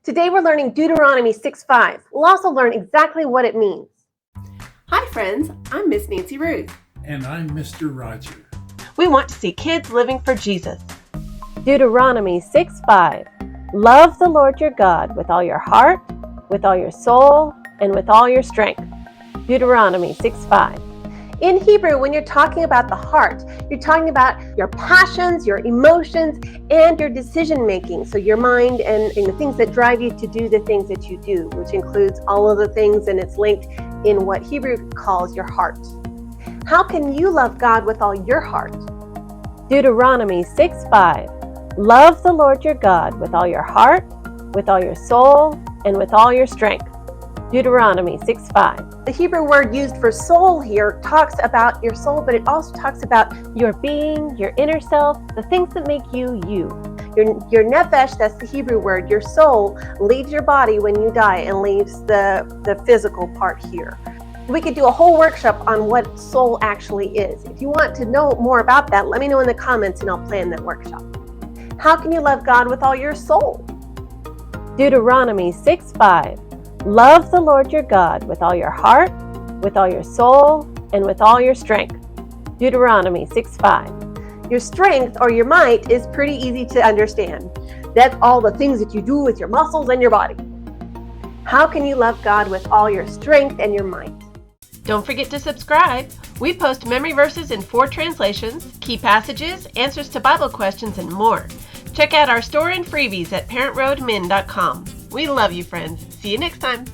Today we're learning Deuteronomy 6:5. We'll also learn exactly what it means. Hi friends, I'm Miss Nancy Ruth. And I'm Mr. Roger. We want to see kids living for Jesus. Deuteronomy 6:5. Love the Lord your God with all your heart, with all your soul, and with all your strength. Deuteronomy 6:5. In Hebrew, when you're talking about the heart, you're talking about your passions, your emotions, and your decision making. So your mind and the things that drive you to do the things that you do, which includes all of the things, and it's linked in what Hebrew calls your heart. How can you love God with all your heart? Deuteronomy 6:5. Love the Lord your God with all your heart, with all your soul, and with all your strength. Deuteronomy 6:5. The Hebrew word used for soul here talks about your soul, but it also talks about your being, your inner self, the things that make you, you. Your nefesh, that's the Hebrew word, your soul, leaves your body when you die and leaves the physical part here. We could do a whole workshop on what soul actually is. If you want to know more about that, let me know in the comments and I'll plan that workshop. How can you love God with all your soul? Deuteronomy 6:5. Love the Lord your God with all your heart, with all your soul, and with all your strength. Deuteronomy 6:5. Your strength or your might is pretty easy to understand. That's all the things that you do with your muscles and your body. How can you love God with all your strength and your might? Don't forget to subscribe. We post memory verses in 4 translations, key passages, answers to Bible questions, and more. Check out our store and freebies at parentroadmin.com. We love you, friends. See you next time.